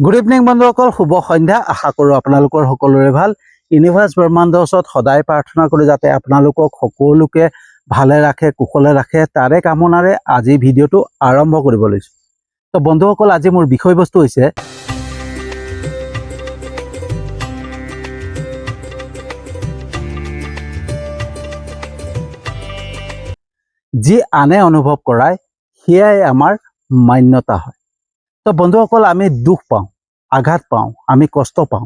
Good evening বন্ধুসকল, শুভ সন্ধ্যা। আশা কৰোঁ আপোনালোকৰ সকলোৰে ভাল। ইউনিভাৰ্ছ ব্ৰহ্মাণ্ডৰ ওচৰত সদায় প্ৰাৰ্থনা কৰোঁ যাতে আপোনালোকক সকলোকে ভালে ৰাখে, কুশলে ৰাখে। তাৰে কামনাৰে আজি ভিডিঅ'টো আৰম্ভ কৰিব লৈছোঁ। তো বন্ধুসকল, আজি মোৰ বিষয়বস্তু হৈছে যি আনে অনুভৱ কৰায় সেয়াই আমাৰ মান্যতা হয়। তো বন্ধুসকল, আমি দুখ পাওঁ, আঘাত পাওঁ, আমি কষ্ট পাওঁ,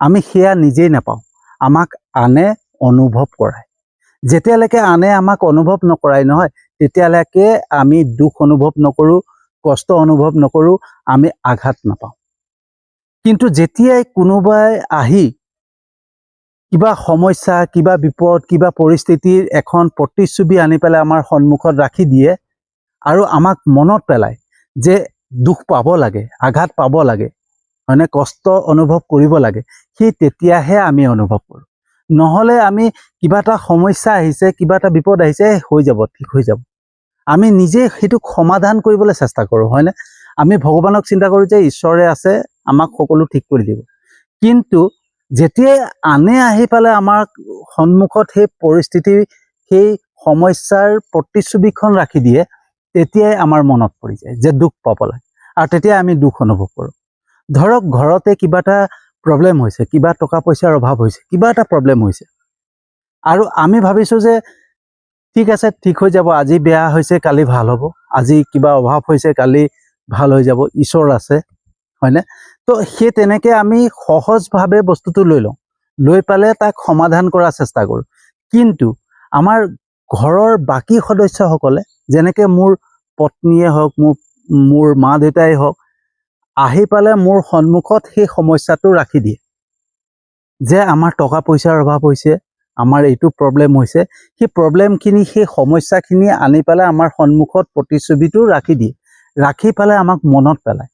আমি সেয়া নিজেই নাপাওঁ, আমাক আনে অনুভৱ কৰায়। যেতিয়ালৈকে আনে আমাক অনুভৱ নকৰায় নহয়, তেতিয়ালৈকে আমি দুখ অনুভৱ নকৰোঁ, কষ্ট অনুভৱ নকৰোঁ, আমি আঘাত নাপাওঁ। কিন্তু যেতিয়াই কোনোবাই আহি কিবা সমস্যা, কিবা বিপদ, কিবা পৰিস্থিতিৰ এখন প্ৰতিচ্ছবি আনি পেলাই আমাৰ সন্মুখত ৰাখি দিয়ে আৰু আমাক মনত পেলায় যে দুখ পাব লাগে, আঘাত পাব লাগে, হয়নে, কষ্ট অনুভৱ কৰিব লাগে, সেই তেতিয়াহে আমি অনুভৱ কৰোঁ। নহ'লে আমি কিবা এটা সমস্যা আহিছে, কিবা এটা বিপদ আহিছে, হৈ যাব, ঠিক হৈ যাব, আমি নিজে সেইটোক সমাধান কৰিবলৈ চেষ্টা কৰোঁ, হয়নে। আমি ভগৱানক চিন্তা কৰোঁ যে ঈশ্বৰে আছে, আমাক সকলো ঠিক কৰি দিব। কিন্তু যেতিয়াই আনে আহি পেলাই আমাৰ সন্মুখত সেই পৰিস্থিতি, সেই সমস্যাৰ প্ৰতিচ্ছবিখন ৰাখি দিয়ে, তেতিয়াই আমাৰ মনত পৰি যায় যে দুখ পাব লাগে, আৰু তেতিয়া আমি দুখ অনুভৱ কৰোঁ। ধৰক ঘৰতে কিবা এটা প্ৰব্লেম হৈছে, কিবা টকা পইচাৰ অভাৱ হৈছে, কিবা এটা প্ৰব্লেম হৈছে, আৰু আমি ভাবিছোঁ যে ঠিক আছে, ঠিক হৈ যাব, আজি বেয়া হৈছে কালি ভাল হ'ব, আজি কিবা অভাৱ হৈছে কালি ভাল হৈ যাব, ঈশ্বৰ আছে, হয়নে। তো সেই তেনেকৈ আমি সহজভাৱে বস্তুটো লৈ লওঁ, লৈ পেলাই তাক সমাধান কৰাৰ চেষ্টা কৰোঁ। কিন্তু আমাৰ ঘৰৰ বাকী সদস্যসকলে, যেনেকৈ মোৰ পত্নীয়ে হওক, মোৰ মা দেউতাই হওক, আহি পেলাই মোৰ সন্মুখত সেই সমস্যাটো ৰাখি দিয়ে যে আমাৰ টকা পইচাৰ অভাৱ হৈছে, আমাৰ এইটো প্ৰব্লেম হৈছে। সেই প্ৰব্লেমখিনি, সেই সমস্যাখিনি আনি পেলাই আমাৰ সন্মুখত প্ৰতিচ্ছবিটো ৰাখি দিয়ে, ৰাখি পেলাই আমাক মনত পেলায়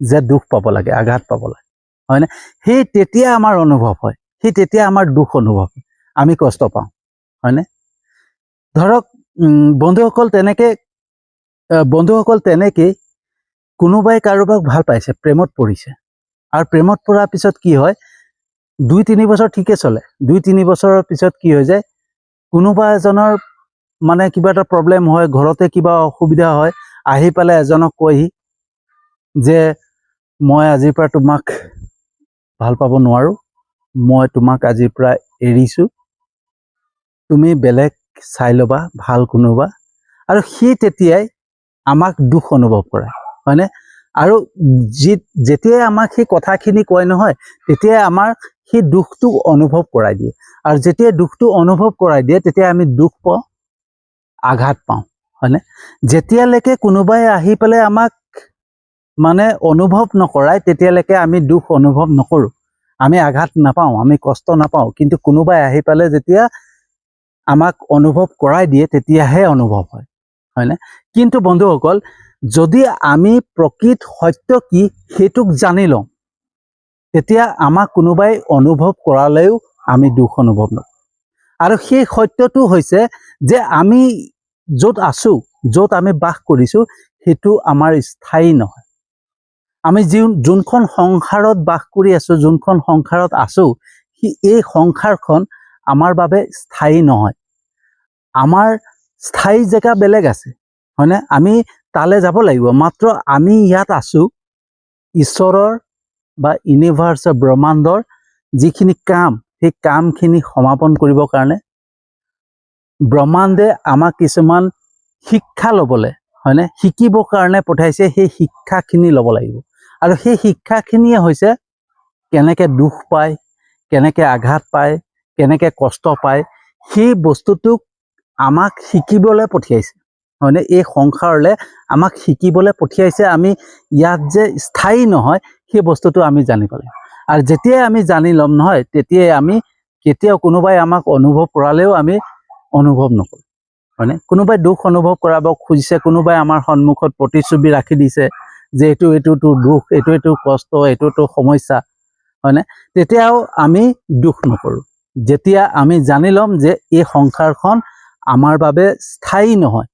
যে দুখ পাব লাগে, আঘাত পাব লাগে, হয়নে। সেই তেতিয়া আমাৰ অনুভৱ হয়, সেই তেতিয়া আমাৰ দুখ অনুভৱ হয়, আমি কষ্ট পাওঁ, হয়নে। ধৰক বন্ধুসকল তেনেকেই কোনোবাই কাৰোবাক ভাল পাইছে, প্ৰেমত পৰিছে, আৰু প্ৰেমত পৰাৰ পিছত কি হয়, 2-3 বছৰ ঠিকে চলে, 2-3 বছৰৰ পিছত কি হৈ যায়, কোনোবা এজনৰ মানে কিবা এটা প্ৰব্লেম হয়, ঘৰতে কিবা অসুবিধা হয়, আহি পেলাই এজনক কয়হি যে মই আজিৰ পৰা তোমাক ভাল পাব নোৱাৰোঁ, মই তোমাক আজিৰ পৰা এৰিছোঁ, তুমি বেলেগ চাই ল'বা, ভাল কোনোবা। আৰু সেই তেতিয়াই আমাক দুখ অনুভৱ কৰায়, হয়নে। আৰু যেতিয়াই আমাক সেই কথাখিনি কয় নহয়, তেতিয়াই আমাৰ সেই দুখটো অনুভৱ কৰাই দিয়ে, আৰু যেতিয়াই দুখটো অনুভৱ কৰাই দিয়ে, তেতিয়া আমি দুখ পাওঁ, আঘাত পাওঁ, হয়নে। যেতিয়ালৈকে কোনোবাই আহি পেলাই আমাক মানে অনুভৱ নকৰায়, তেতিয়ালৈকে আমি দুখ অনুভৱ নকৰোঁ, আমি আঘাত নাপাওঁ, আমি কষ্ট নাপাওঁ। কিন্তু কোনোবাই আহি পেলাই যেতিয়া আমাক অনুভৱ কৰাই দিয়ে, তেতিয়াহে অনুভৱ হয়, হয়নে। কিন্তু বন্ধুসকল, যদি আমি প্ৰকৃত সত্য কি সেইটোক জানি লওঁ, তেতিয়া আমাক কোনোবাই অনুভৱ কৰালেও আমি দুখ অনুভৱ নকৰোঁ। আৰু সেই সত্যটো হৈছে যে আমি য'ত আছোঁ, য'ত আমি বাস কৰিছোঁ, সেইটো আমাৰ স্থায়ী নহয়। আমি যোনখন সংসাৰত বাস কৰি আছোঁ, যোনখন সংসাৰত আছোঁ, এই সংসাৰখন আমাৰ বাবে স্থায়ী নহয়। আমাৰ স্থায়ী জেগা বেলেগ আছে, হয়নে। আমি তালৈ যাব লাগিব, মাত্ৰ আমি ইয়াত আছোঁ ঈশ্বৰৰ বা ইউনিভাৰ্ছৰ ব্ৰহ্মাণ্ডৰ যিখিনি কাম, সেই কামখিনি সমাপন কৰিবৰ কাৰণে ব্ৰহ্মাণ্ডে আমাক কিছুমান শিক্ষা ল'বলৈ, হয়নে, শিকিবৰ কাৰণে পঠাইছে। সেই শিক্ষাখিনি ল'ব লাগিব, আৰু সেই শিক্ষাখিনিয়ে হৈছে কেনেকৈ দুখ পায়, কেনেকৈ আঘাত পায়, কেনেকৈ কষ্ট পায়, সেই বস্তুটোক আমাক শিকিবলৈ পঠিয়াইছে, হয়নে। এই সংসাৰলৈ আমাক শিকিবলৈ পঠিয়াইছে। আমি ইয়াত যে স্থায়ী নহয়, সেই বস্তুটো আমি জানিব লাগিব। আৰু যেতিয়াই আমি জানি ল'ম নহয়, তেতিয়াই আমি কেতিয়াও কোনোবাই আমাক অনুভৱ কৰালেও আমি অনুভৱ নকৰোঁ, হয়নে। কোনোবাই দুখ অনুভৱ কৰাব খুজিছে, কোনোবাই আমাৰ সন্মুখত প্ৰতিচ্ছবি ৰাখি দিছে যে এইটোতো দুখ, এইটো কষ্ট, এইটোতো সমস্যা, হয়নে, তেতিয়াও আমি দুখ নকৰোঁ। যেতিয়া আমি জানি ল'ম যে এই সংসাৰখন আমাৰ বাবে স্থায়ী নহয়,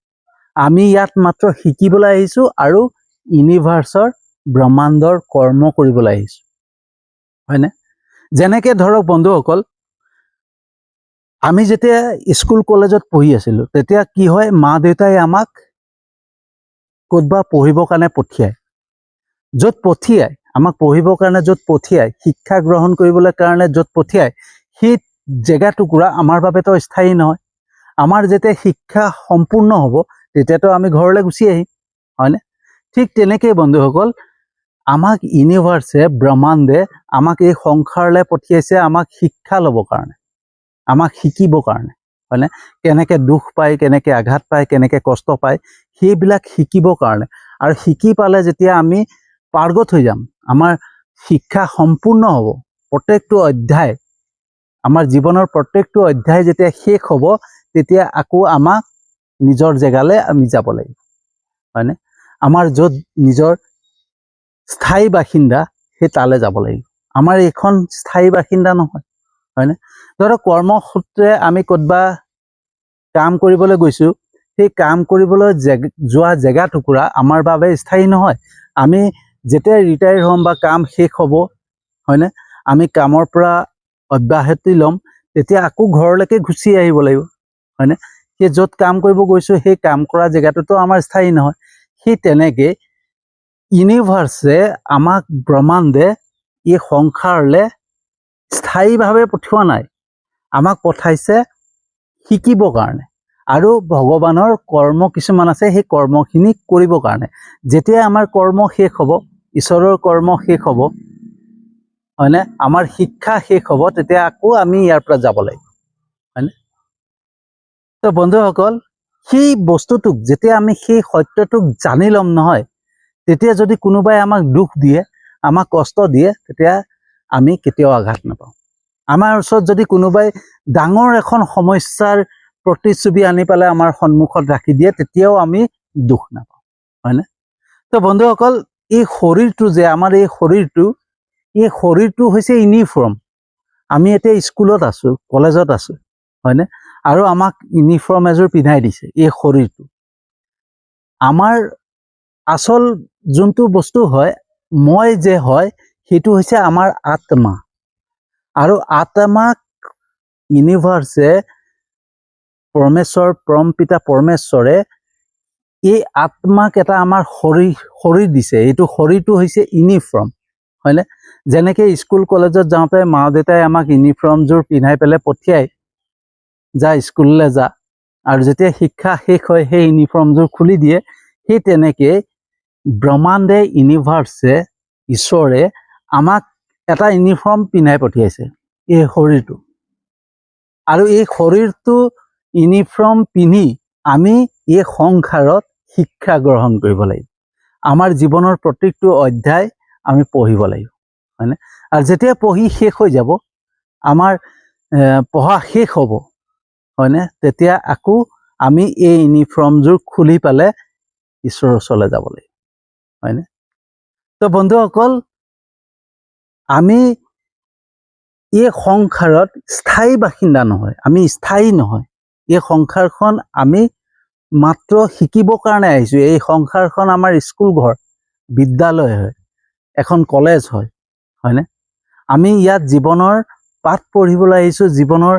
আমি ইয়াত মাত্ৰ শিকিবলৈ আহিছোঁ, আৰু ইউনিভাৰ্ছৰ ব্ৰহ্মাণ্ডৰ কৰ্ম কৰিবলৈ আহিছোঁ, হয়নে? যেনেকৈ ধৰক বন্ধুসকল, আমি যেতিয়া স্কুল কলেজত পঢ়ি আছিলোঁ তেতিয়া কি হয়, মা দেউতাই আমাক ক'তবা পঢ়িবৰ কাৰণে পঠিয়ায়। য'ত পঠিয়ায় আমাক পঢ়িবৰ কাৰণে, য'ত পঠিয়ায় শিক্ষা গ্ৰহণ কৰিবলৈ কাৰণে য'ত পঠিয়ায়, সেই জেগা টুকুৰা আমাৰ বাবেতো স্থায়ী নহয়। আমাৰ যেতিয়া শিক্ষা সম্পূৰ্ণ হ'ব তেতিয়াতো আমি ঘৰলৈ গুচি আহিম, হয়নে? ঠিক তেনেকৈ বন্ধুসকল, আমাক ইউনিভাৰ্ছে, ব্ৰহ্মাণ্ডে আমাক এই সংসাৰলৈ পঠিয়াইছে আমাক শিক্ষা ল'বৰ কাৰণে, আমাক শিকিবৰ কাৰণে, হয়নে? কেনেকৈ দুখ পায়, কেনেকৈ আঘাত পায়, কেনেকৈ কষ্ট পায়, সেইবিলাক শিকিবৰ কাৰণে। আৰু শিকি পালে যেতিয়া আমি পাৰ্গত হৈ যাম, আমাৰ শিক্ষা সম্পূৰ্ণ হ'ব, প্ৰত্যেকটো অধ্যায়, আমাৰ জীৱনৰ প্ৰত্যেকটো অধ্যায় যেতিয়া শেষ হ'ব, তেতিয়া আকৌ আমাক নিজৰ জেগালৈ আমি যাব লাগিব, হয়নে? আমাৰ য'ত নিজৰ স্থায়ী বাসিন্দা, সেই তালৈ যাব লাগিব। আমাৰ এইখন স্থায়ী বাসিন্দা নহয়, হয়নে? ধৰক কৰ্মসূত্ৰে আমি ক'তবা কাম কৰিবলৈ গৈছোঁ, সেই কাম কৰিবলৈ যোৱা জেগা টুকুৰা আমাৰ বাবে স্থায়ী নহয়। আমি যেতিয়া ৰিটায়াৰ হ'ম বা কাম শেষ হ'ব, হয়নে, আমি কামৰ পৰা অব্যাহতি ল'ম, তেতিয়া আকৌ ঘৰলৈকে গুচি আহিব লাগিব, হয়নে? সেই য'ত কাম কৰিব গৈছোঁ সেই কাম কৰা জেগাটোতো আমাৰ স্থায়ী নহয়। সেই তেনেকৈ ইউনিভাৰ্ছে আমাক, ব্ৰহ্মাণ্ডে এই সংসাৰলৈ স্থায়ীভাৱে পঠিওৱা নাই, আমাক পঠাইছে শিকিবৰ কাৰণে। আৰু ভগৱানৰ কৰ্ম কিছুমান আছে, সেই কৰ্মখিনি কৰিবৰ কাৰণে। যেতিয়া আমাৰ কৰ্ম শেষ হ'ব, ঈশ্বৰৰ কৰ্ম শেষ হ'ব, হয়নে, আমাৰ শিক্ষা শেষ হ'ব, তেতিয়া আকৌ আমি ইয়াৰ পৰা যাব লাগিব, হয়নে? তো বন্ধুসকল, সেই বস্তুটোক যেতিয়া আমি সেই সত্যটোক জানি ল'ম নহয়, তেতিয়া যদি কোনোবাই আমাক দুখ দিয়ে, আমাক কষ্ট দিয়ে, তেতিয়া আমি কেতিয়াও আঘাত নাপাওঁ। আমাৰ ওচৰত যদি কোনোবাই ডাঙৰ এখন সমস্যাৰ প্ৰতিচ্ছবি আনি পেলাই আমাৰ সন্মুখত ৰাখি দিয়ে, তেতিয়াও আমি দুখ নাপাওঁ, হয়নে? তো বন্ধুসকল, এই শৰীৰটো যে আমাৰ, এই শৰীৰটো হৈছে ইউনিফৰ্ম। আমি এতিয়া স্কুলত আছোঁ, কলেজত আছোঁ, হয়নে? আৰু আমাক ইউনিফৰ্ম এযোৰ পিন্ধাই দিছে। এই শৰীৰটো আমাৰ আচল যোনটো বস্তু হয়, মই যে হয়, সেইটো হৈছে আমাৰ আত্মা। আৰু আত্মাক ইউনিভাৰ্ছে, পৰমেশ্বৰ, পৰম পিতা পৰমেশ্বৰে এই আত্মাক এটা আমাৰ শৰীৰ দিছে। এইটো শৰীৰটো হৈছে ইউনিফৰ্ম, হয়নে? যেনেকৈ স্কুল কলেজত যাওঁতে মা দেউতাই আমাক ইউনিফৰ্মযোৰ পিন্ধাই পেলাই পঠিয়ায়, যা স্কুললৈ যা, আৰু যেতিয়া শিক্ষা শেষ হয় সেই ইউনিফৰ্মযোৰ খুলি দিয়ে। সেই তেনেকৈ ব্ৰহ্মাণ্ডে, ইউনিভাৰ্ছে, ঈশ্বৰে আমাক এটা ইউনিফৰ্ম পিন্ধাই পঠিয়াইছে, এই শৰীৰটো। আৰু এই শৰীৰটো ইউনিফৰ্ম পিন্ধি আমি এই সংসাৰত শিক্ষা গ্ৰহণ কৰিব লাগিব। আমাৰ জীৱনৰ প্ৰত্যেকটো অধ্যায় আমি পঢ়িব লাগিব, হয়নে? আৰু যেতিয়া পঢ়ি শেষ হৈ যাব, আমাৰ পঢ়া শেষ হ'ব, হয়নে, তেতিয়া আকৌ আমি এই ইউনিফৰ্মযোৰ খুলি পেলাই ঈশ্বৰৰ ওচৰলৈ যাব লাগিব, হয়নে? তো বন্ধুসকল, আমি এই সংসাৰত স্থায়ী বাসিন্দা নহয়, আমি স্থায়ী নহয়। এই সংসাৰখন আমি মাত্ৰ শিকিবৰ কাৰণে আহিছোঁ। এই সংসাৰখন আমাৰ স্কুল ঘৰ, বিদ্যালয় হয়, এখন কলেজ হয়, হয়নে? আমি ইয়াত জীৱনৰ পাঠ পঢ়িবলৈ আহিছোঁ, জীৱনৰ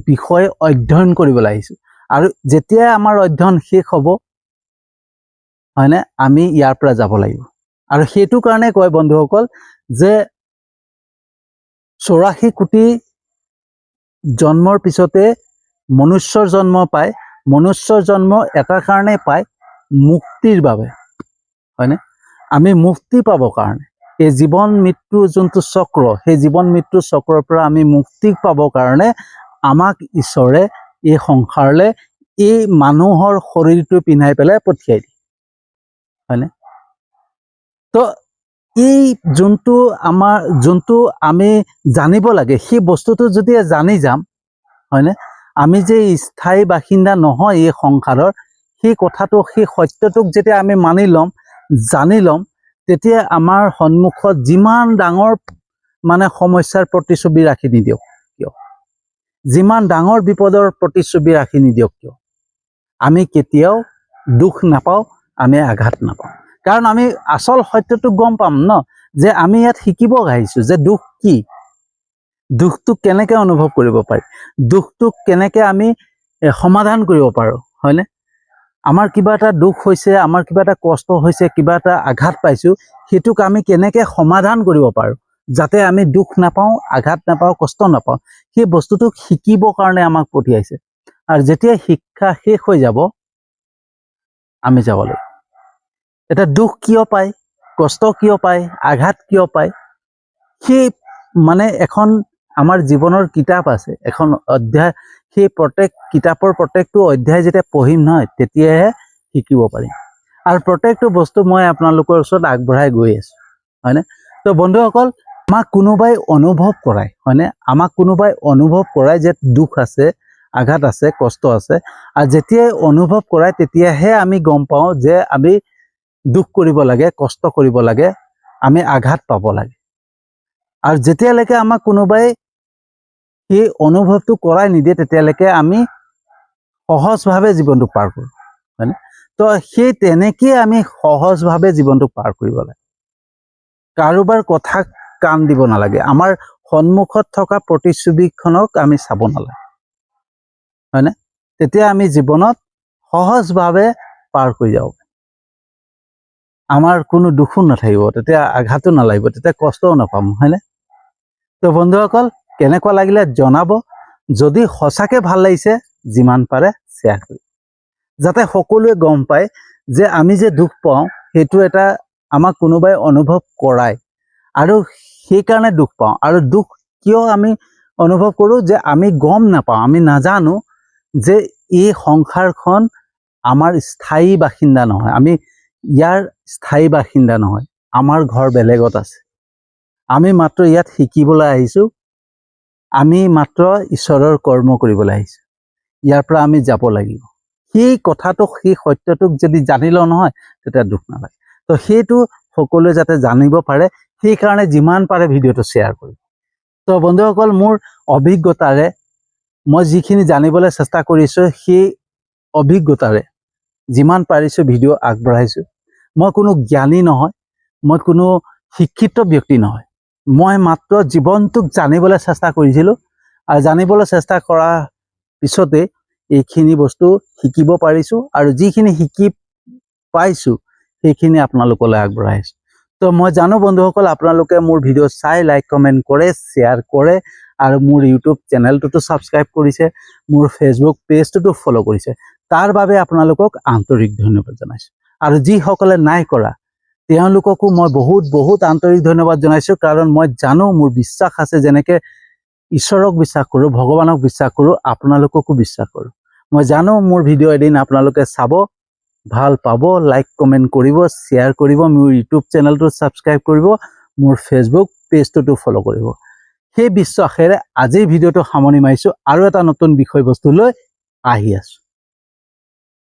বিষয় অধ্যয়ন কৰিবলৈ আহিছোঁ। আৰু যেতিয়া আমাৰ অধ্যয়ন শেষ হ'ব, হয়নে, আমি ইয়াৰ পৰা যাব লাগিব। আৰু সেইটো কাৰণে কয় বন্ধুসকল যে 84 কোটি জন্মৰ পিছতে মনুষ্যৰ জন্ম পায়। মনুষ্যৰ জন্ম এটা কাৰণেই পায়, মুক্তিৰ বাবে, হয়নে? আমি মুক্তি পাবৰ কাৰণে, এই জীৱন মৃত্যুৰ যোনটো চক্ৰ, সেই জীৱন মৃত্যুৰ চক্ৰৰ পৰা আমি মুক্তি পাবৰ কাৰণে আমাক ঈশ্বৰে এই সংসাৰলৈ এই মানুহৰ শৰীৰটো পিন্ধাই পেলাই পঠিয়াই দিয়ে, হয়নে? তো এই যোনটো আমি জানিব লাগে, সেই বস্তুটো যদি জানি যাম, হয়নে, আমি যে স্থায়ী বাসিন্দা নহয় এই সংসাৰৰ, সেই কথাটো, সেই সত্যটোক যেতিয়া আমি মানি ল'ম, জানি ল'ম, তেতিয়া আমাৰ সন্মুখত যিমান ডাঙৰ সমস্যাৰ প্ৰতিচ্ছবি ৰাখি নিদিয়ক কিয়, যিমান ডাঙৰ বিপদৰ প্ৰতিচ্ছবি ৰাখি নিদিয়ক কিয়, আমি কেতিয়াও দুখ নাপাওঁ, আমি আঘাত নাপাওঁ। কাৰণ আমি আচল সত্যটো গম পাম ন, যে আমি ইয়াত শিকিব আহিছোঁ যে দুখ কি, দুখটোক কেনেকৈ অনুভৱ কৰিব পাৰি, দুখটোক কেনেকৈ আমি সমাধান কৰিব পাৰোঁ, হয়নে? আমাৰ কিবা এটা দুখ হৈছে, আমাৰ কিবা এটা কষ্ট হৈছে, কিবা এটা আঘাত পাইছোঁ, সেইটোক আমি কেনেকৈ সমাধান কৰিব পাৰোঁ যাতে আমি দুখ নাপাওঁ, আঘাত নাপাওঁ, কষ্ট নাপাওঁ। সেই বস্তুটোক শিকিবৰ কাৰণে আমাক পঠিয়াইছে। আৰু যেতিয়া শিক্ষা শেষ হৈ যাব, আমি যাব লাগিব। এতিয়া দুখ কিয় পায়, কষ্ট কিয় পায়, আঘাত কিয় পায়, সেই মানে এখন আমাৰ জীৱনৰ কিতাপ আছে, এখন অধ্যায়। সেই কিতাপৰ প্ৰত্যেকটো অধ্যায় যেতিয়া পঢ়িম নহয়, তেতিয়াহে শিকিব পাৰিম। আৰু প্ৰত্যেকটো বস্তু মই আপোনালোকৰ ওচৰত আগবঢ়াই গৈ আছোঁ, হয়নে? তো বন্ধুসকল, আমাক কোনোবাই অনুভৱ কৰায়, হয়নে? আমাক কোনোবাই অনুভৱ কৰায় যে দুখ আছে, আঘাত আছে, কষ্ট আছে। আৰু যেতিয়াই অনুভৱ কৰায় তেতিয়াহে আমি গম পাওঁ যে আমি দুখ কৰিব লাগে, কষ্ট কৰিব লাগে, আমি আঘাত পাব লাগে। আৰু যেতিয়ালৈকে আমাক কোনোবাই সেই অনুভৱটো কৰাই নিদিয়ে, তেতিয়ালৈকে আমি সহজভাৱে জীৱনটো পাৰ কৰোঁ, হয়নে? তো সেই তেনেকেই আমি সহজভাৱে জীৱনটো পাৰ কৰিব লাগে। কাৰোবাৰ কথা কাণ দিব নালাগে, আমাৰ সন্মুখত থকা প্ৰতিচ্ছবিখনক আমি চাব নালাগে, হয়নে? তেতিয়া আমি জীৱনত সহজভাৱে পাৰ কৰি যাব পাৰিম। আমাৰ কোনো দুখো নাথাকিব, তেতিয়া আঘাতো নালাগিব, তেতিয়া কষ্টও নাপাম, হয়নে? তো বন্ধুসকল, কেনেকুৱা লাগিলে জনাব। যদি সঁচাকৈ ভাল লাগিছে, যিমান পাৰে শ্বেয়াৰ কৰিব, যাতে সকলোৱে গম পায় যে আমি যে দুখ পাওঁ সেইটো এটা আমাক কোনোবাই অনুভৱ কৰায়, আৰু সেইকাৰণে দুখ পাওঁ। আৰু দুখ কিয় আমি অনুভৱ কৰোঁ, যে আমি গম নাপাওঁ, আমি নাজানো যে এই সংসাৰখন আমাৰ স্থায়ী বাসিন্দা নহয়, আমি ইয়াৰ স্থায়ী বাসিন্দা নহয়, আমাৰ ঘৰ বেলেগত আছে। আমি মাত্ৰ ইয়াত শিকিবলৈ আহিছোঁ, আমি মাত্ৰ ঈশ্বৰৰ কৰ্ম কৰিবলৈ আহিছোঁ, ইয়াৰ পৰা আমি যাব লাগিব। সেই কথাটোক, সেই সত্যটোক যদি জানি লওঁ নহয়, তেতিয়া দুখ নালাগে। তো সেইটো সকলোৱে যাতে জানিব পাৰে, সেইকাৰণে যিমান পাৰে ভিডিঅ'টো শ্বেয়াৰ কৰিব। তো বন্ধুসকল, মোৰ অভিজ্ঞতাৰে মই যিখিনি জানিবলৈ চেষ্টা কৰিছোঁ, সেই অভিজ্ঞতাৰে যিমান পাৰিছোঁ ভিডিঅ' আগবঢ়াইছোঁ। মই কোনো জ্ঞানী নহয়, মই কোনো শিক্ষিত ব্যক্তি নহয়, মই মাত্ৰ জীৱনটোক জানিবলৈ চেষ্টা কৰিছিলোঁ। আৰু জানিবলৈ চেষ্টা কৰাৰ পিছতে এইখিনি বস্তু শিকিব পাৰিছোঁ, আৰু যিখিনি শিকি পাইছোঁ সেইখিনি আপোনালোকলৈ আগবঢ়াইছোঁ। তো মই জানো বন্ধুসকল, আপোনালোকে মোৰ ভিডিঅ' চাই লাইক কমেণ্ট কৰে, শ্বেয়াৰ কৰে, আৰু মোৰ ইউটিউব চেনেলটোতো ছাবস্ক্ৰাইব কৰিছে, মোৰ ফেচবুক পেজটোতো ফ'ল' কৰিছে। তাৰ বাবে আপোনালোকক আন্তৰিক ধন্যবাদ জনাইছোঁ। আৰু যিসকলে নাই কৰা, তেওঁলোককো মই বহুত বহুত আন্তৰিক ধন্যবাদ জনাইছোঁ। কাৰণ মই জানো, মোৰ বিশ্বাস আছে, যেনেকৈ ঈশ্বৰক বিশ্বাস কৰোঁ, ভগৱানক বিশ্বাস কৰোঁ, আপোনালোককো বিশ্বাস কৰোঁ। মই জানো মোৰ ভিডিঅ' এদিন আপোনালোকে চাব, ভাল পাব, লাইক কমেণ্ট কৰিব, শ্বেয়াৰ কৰিব, মোৰ ইউটিউব চেনেলটো ছাবস্ক্ৰাইব কৰিব, মোৰ ফেচবুক পেজটোতো ফ'ল' কৰিব। সেই বিশ্বাসেৰে আজিৰ ভিডিঅ'টো সামৰণি মাৰিছোঁ, আৰু এটা নতুন বিষয়বস্তু লৈ আহি আছোঁ।